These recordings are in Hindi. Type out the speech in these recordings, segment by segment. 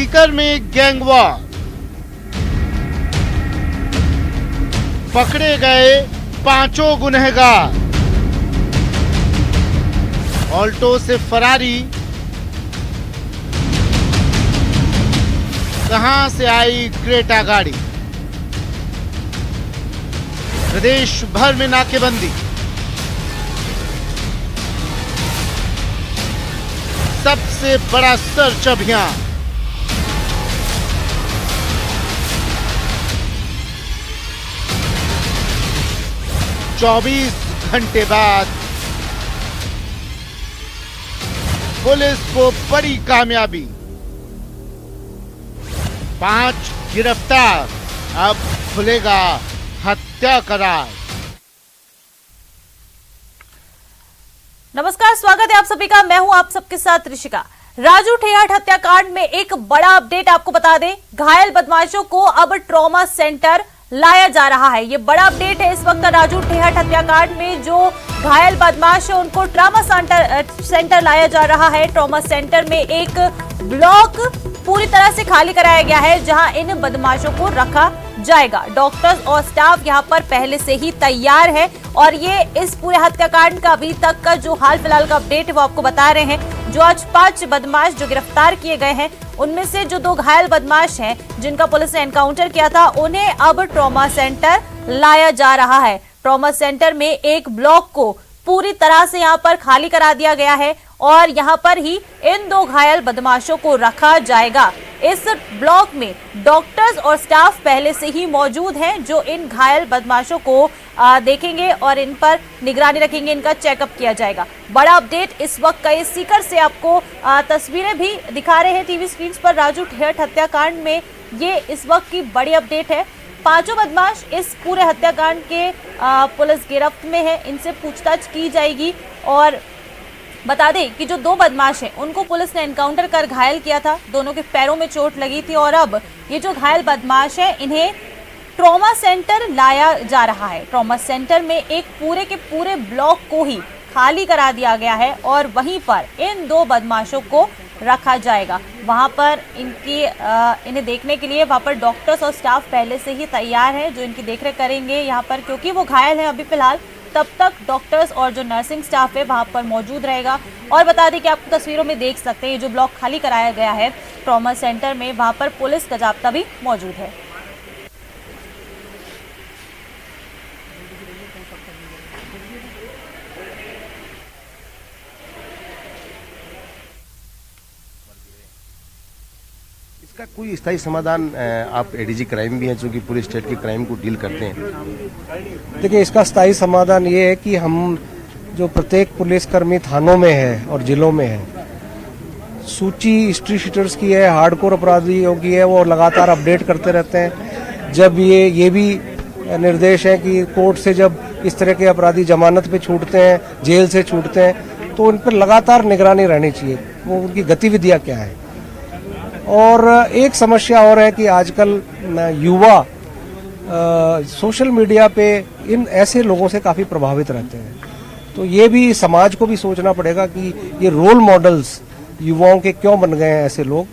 सीकर में गैंगवॉर, पकड़े गए 5 गुनहगार। ऑल्टो से फरारी, कहां से आई क्रेटा गाड़ी। प्रदेश भर में नाकेबंदी, सबसे बड़ा सर्च अभियान। चौबीस घंटे बाद पुलिस को बड़ी कामयाबी, 5 गिरफ्तार। अब खुलेगा हत्या का राज। नमस्कार, स्वागत है आप सभी का। मैं हूं आप सबके साथ ऋषिका। राजू ठेहट हत्याकांड में एक बड़ा अपडेट आपको बता दें, घायल बदमाशों को अब ट्रॉमा सेंटर लाया जा रहा है। ये बड़ा अपडेट है इस वक्त। राजू ठेहट हत्याकांड में जो घायल बदमाश है उनको ट्रॉमा सेंटर लाया जा रहा है। ट्रॉमा सेंटर में एक ब्लॉक पूरी तरह से खाली कराया गया है जहां इन बदमाशों को रखा जाएगा। डॉक्टर्स और स्टाफ यहां पर पहले से ही तैयार है और ये इस पूरे हत्याकांड का अभी तक का जो हाल फिलहाल का अपडेट है वो आपको बता रहे हैं। जो आज 5 बदमाश जो गिरफ्तार किए गए हैं उनमें से जो 2 घायल बदमाश हैं जिनका पुलिस ने एनकाउंटर किया था उन्हें अब ट्रॉमा सेंटर लाया जा रहा है। ट्रॉमा सेंटर में एक ब्लॉक को पूरी तरह से यहां पर खाली करा दिया गया है और यहां पर ही इन 2 घायल बदमाशों को रखा जाएगा। इस ब्लॉक में डॉक्टर्स और स्टाफ पहले से ही मौजूद हैं जो इन घायल बदमाशों को देखेंगे और इन पर निगरानी रखेंगे, इनका चेकअप किया जाएगा। बड़ा अपडेट इस वक्त का सीकर से आपको तस्वीरें भी दिखा रहे हैं टीवी स्क्रीन पर। राजू ठेहट हत्याकांड में ये इस वक्त की बड़ी अपडेट है। 5 बदमाश इस पूरे हत्याकांड के पुलिस गिरफ्त में है, इनसे पूछताछ की जाएगी। और बता दें कि जो 2 बदमाश हैं उनको पुलिस ने एनकाउंटर कर घायल किया था, दोनों के पैरों में चोट लगी थी और अब ये जो घायल बदमाश हैं इन्हें ट्रॉमा सेंटर लाया जा रहा है। ट्रॉमा सेंटर में एक पूरे के पूरे ब्लॉक को ही खाली करा दिया गया है और वहीं पर इन 2 बदमाशों को रखा जाएगा। वहां पर इन्हें देखने के लिए वहां पर डॉक्टर्स और स्टाफ पहले से ही तैयार है जो इनकी देखरेख करेंगे यहाँ पर, क्योंकि वो घायल हैं अभी फिलहाल। तब तक डॉक्टर्स और जो नर्सिंग स्टाफ है वहां पर मौजूद रहेगा। और बता दें कि आपको तस्वीरों में देख सकते हैं जो ब्लॉक खाली कराया गया है ट्रॉमा सेंटर में, वहां पर पुलिस का जाब्ता भी मौजूद है। इसका कोई स्थायी समाधान, आप एडीजी क्राइम भी हैं जो कि पूरे स्टेट के क्राइम को डील करते हैं। देखिए, इसका स्थायी समाधान ये है कि हम जो प्रत्येक पुलिसकर्मी थानों में है और जिलों में है, सूची हिस्ट्री शीटर्स की है, हार्डकोर अपराधियों की है, वो लगातार अपडेट करते रहते हैं। जब ये भी निर्देश है कि कोर्ट से जब इस तरह के अपराधी जमानत पे छूटते हैं, जेल से छूटते हैं, तो उन पर लगातार निगरानी रहनी चाहिए, वो उनकी गतिविधियां क्या है। और एक समस्या और है कि आजकल युवा सोशल मीडिया पे इन ऐसे लोगों से काफ़ी प्रभावित रहते हैं। तो ये भी समाज को भी सोचना पड़ेगा कि ये रोल मॉडल्स युवाओं के क्यों बन गए हैं ऐसे लोग,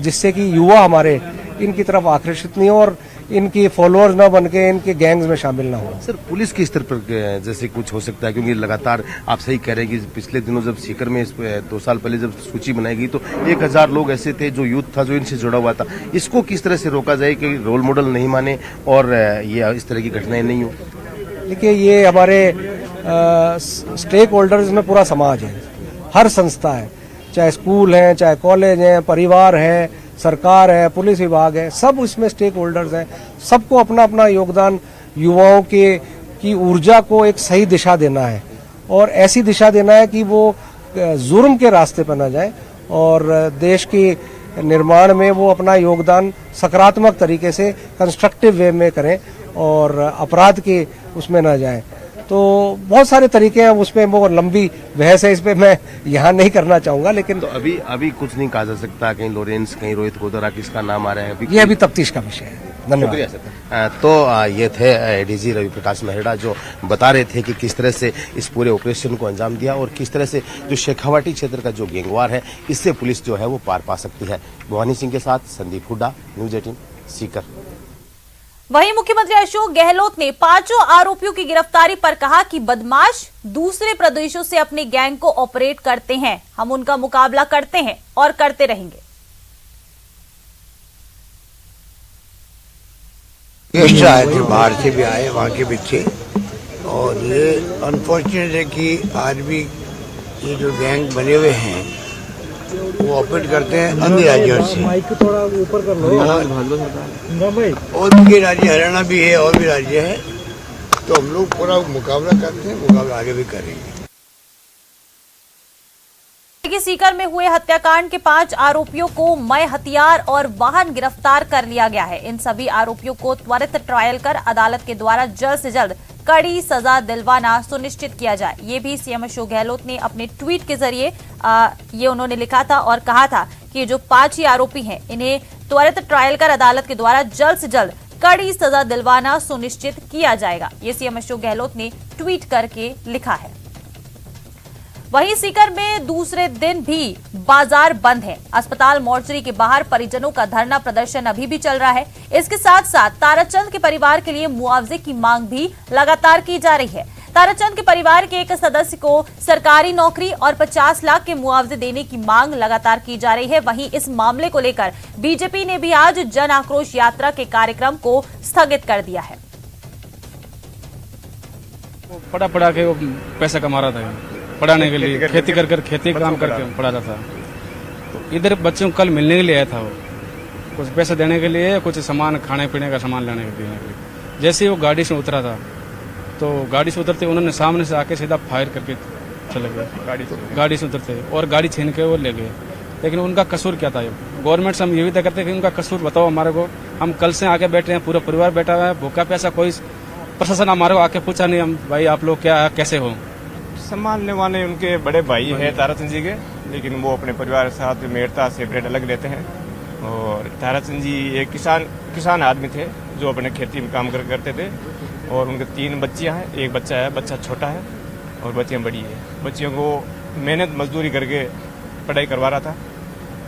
जिससे कि युवा हमारे इनकी तरफ आकर्षित नहीं हो और इनकी फॉलोअर्स ना बन के इनके गैंग्स में शामिल ना हो। सर, पुलिस के स्तर पर जैसे कुछ हो सकता है, क्योंकि लगातार आप सही कह रहे हैं कि पिछले दिनों जब सीकर में 2 साल पहले जब सूची बनाई गई तो 1000 लोग ऐसे थे जो यूथ था जो इनसे जुड़ा हुआ था। इसको किस तरह से रोका जाए कि रोल मॉडल नहीं माने और ये इस तरह की घटनाएं नहीं हो? देखिए, ये हमारे स्टेक होल्डर्स में पूरा समाज है, हर संस्था है, चाहे स्कूल है, चाहे कॉलेज है, परिवार है, सरकार है, पुलिस विभाग है, सब इसमें स्टेक होल्डर्स हैं। सबको अपना अपना योगदान युवाओं की ऊर्जा को एक सही दिशा देना है और ऐसी दिशा देना है कि वो जुर्म के रास्ते पर न जाए और देश के निर्माण में वो अपना योगदान सकारात्मक तरीके से कंस्ट्रक्टिव वे में करें और अपराध के उसमें न जाए। तो बहुत सारे तरीके हैं, उसमें वो लंबी बहस है, इस पे मैं यहाँ नहीं करना चाहूंगा। लेकिन तो अभी कुछ नहीं कहा जा सकता, कहीं लॉरेंस, कहीं रोहित गोदरा, किसका नाम आ रहा है? ये अभी तफ्तीश का विषय है। धन्यवाद। शुक्रिया सर। तो ये थे एडीजी रवि प्रकाश मेहरा जो बता रहे थे कि किस तरह से इस पूरे ऑपरेशन को अंजाम दिया और किस तरह से जो शेखावाटी क्षेत्र का जो गैंगवार है इससे पुलिस जो है वो पार पा सकती है। भवानी सिंह के साथ संदीप हुड्डा, न्यूज 18 सीकर। वहीं मुख्यमंत्री अशोक गहलोत ने 5 आरोपियों की गिरफ्तारी पर कहा कि बदमाश दूसरे प्रदेशों से अपने गैंग को ऑपरेट करते हैं, हम उनका मुकाबला करते हैं और करते रहेंगे। गेस्ट आए थे, बाहर से भी आए, वहाँ के बच्चे। और ये अनफॉर्चुनेट है कि आज भी ये जो गैंग बने हुए हैं वो ऑपरेट करते हैं अन्य राज्यों से। और भी राज्य, हरियाणा भी है और भी राज्य है, तो हम लोग पूरा मुकाबला करते हैं, मुकाबला आगे भी करेंगे। सीकर में हुए हत्याकांड के 5 आरोपियों को मय हथियार और वाहन गिरफ्तार कर लिया गया है। इन सभी आरोपियों को त्वरित ट्रायल कर अदालत के द्वारा जल्द से जल्द कड़ी सजा दिलवाना सुनिश्चित किया जाए। ये भी सीएम अशोक गहलोत ने अपने ट्वीट के जरिए ये उन्होंने लिखा था और कहा था कि जो 5 ही आरोपी हैं इन्हें त्वरित ट्रायल कर अदालत के द्वारा जल्द से जल्द कड़ी सजा दिलवाना सुनिश्चित किया जाएगा। ये सीएम अशोक गहलोत ने ट्वीट करके लिखा है। वहीं सीकर में दूसरे दिन भी बाजार बंद है। अस्पताल मोर्चरी के बाहर परिजनों का धरना प्रदर्शन अभी भी चल रहा है। इसके साथ साथ ताराचंद के परिवार के लिए मुआवजे की मांग भी लगातार की जा रही है। ताराचंद के परिवार के एक सदस्य को सरकारी नौकरी और 50 लाख के मुआवजे देने की मांग लगातार की जा रही है। वहीं इस मामले को लेकर बीजेपी ने भी आज जन आक्रोश यात्रा के कार्यक्रम को स्थगित कर दिया है। पढ़ा के वो पैसा कमा रहा था, पढ़ाने के लिए खेती कर खेती काम करके पढ़ा रहा था। तो इधर बच्चों को कल मिलने के लिए आया था, वो कुछ पैसे देने के लिए, कुछ सामान खाने पीने का सामान लेने के लिए। जैसे ही वो गाड़ी से उतरा था तो गाड़ी से उतरते उन्होंने सामने से आके सीधा फायर करके चले गए। गाड़ी से उतरते और गाड़ी छीन के वो ले गए। लेकिन उनका कसूर क्या था? गवर्नमेंट से हम ये भी तय करते कि उनका कसूर बताओ हमारे को। हम कल से आके बैठे हैं, पूरा परिवार बैठा हुआ है, भूखा प्यासा, कोई प्रशासन हमारे को आके पूछा नहीं। हम भाई आप लोग क्या कैसे हो? संभालने वाले उनके बड़े भाई हैं ताराचंद जी के, लेकिन वो अपने परिवार के साथ मेड़ता सेपरेट अलग रहते हैं। और ताराचंद जी एक किसान आदमी थे जो अपने खेती में काम करते थे। और उनके 3 बच्चियां हैं, एक बच्चा है, बच्चा छोटा है और बच्चियां बड़ी है। बच्चियों को मेहनत मजदूरी करके पढ़ाई करवा रहा था।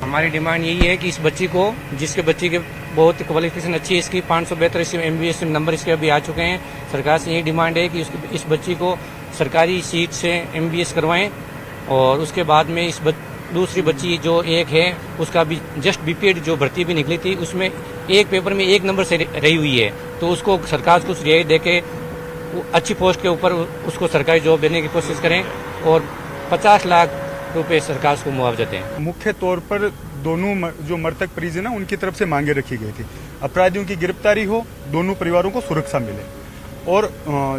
हमारी डिमांड यही है कि इस बच्ची को, जिसके बच्ची के बहुत क्वालिफिकेशन अच्छी है, इसकी 542 MBS नंबर इसके अभी आ चुके हैं। सरकार से यही डिमांड है कि इस बच्ची को सरकारी सीट से MBS करवाएं। और उसके बाद में इस दूसरी बच्ची जो एक है उसका भी जस्ट BPED जो भर्ती भी निकली थी उसमें एक पेपर में 1 नंबर से रही हुई है, तो उसको सरकार कुछ रियायत देके अच्छी पोस्ट के ऊपर उसको सरकारी जॉब देने की कोशिश करें और 50 लाख रुपए सरकार को मुआवजा दें। मुख्य तौर पर दोनों जो मृतक परिजन है उनकी तरफ से मांगे रखी गई थी। अपराधियों की गिरफ्तारी हो, दोनों परिवारों को सुरक्षा मिले। और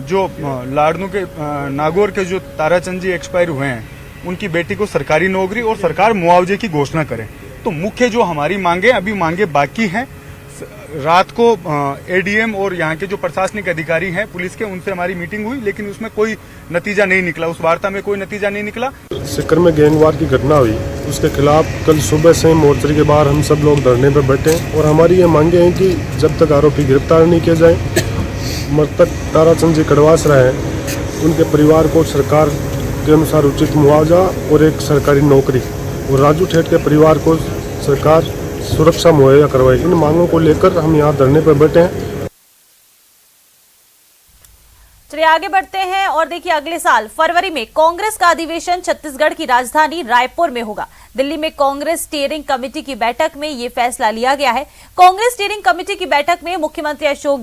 जो लाड़नों के नागौर के जो ताराचंद जी एक्सपायर हुए हैं उनकी बेटी को सरकारी नौकरी और सरकार मुआवजे की घोषणा करे। तो मुख्य जो हमारी मांगे, अभी मांगे बाकी हैं। रात को ADM और यहाँ के जो प्रशासनिक अधिकारी हैं पुलिस के, उनसे हमारी मीटिंग हुई, लेकिन उसमें कोई नतीजा नहीं निकला। उस वार्ता में कोई नतीजा नहीं निकला। सीकर में गैंगवार की घटना हुई, उसके खिलाफ कल सुबह से मोर्चरी के बाहर हम सब लोग धरने पर बैठे हैं। और हमारी ये मांगे हैं कि जब तक आरोपी गिरफ्तार नहीं किए जाए, मृतक ताराचंद जी कड़वास रहे हैं, उनके परिवार को सरकार के अनुसार उचित मुआवजा और एक सरकारी नौकरी, और राजू ठेठ के परिवार को सरकार सुरक्षा मुहैया करवाए। इन मांगों को लेकर हम यहाँ धरने पर बैठे हैं। चलिए आगे बढ़ते हैं और देखिए, अगले साल फरवरी में कांग्रेस का अधिवेशन छत्तीसगढ़ की राजधानी रायपुर में होगा। दिल्ली में कांग्रेस स्टीयरिंग कमेटी की बैठक में ये फैसला लिया गया है। कांग्रेस स्टीयरिंग कमेटी की बैठक में मुख्यमंत्री अशोक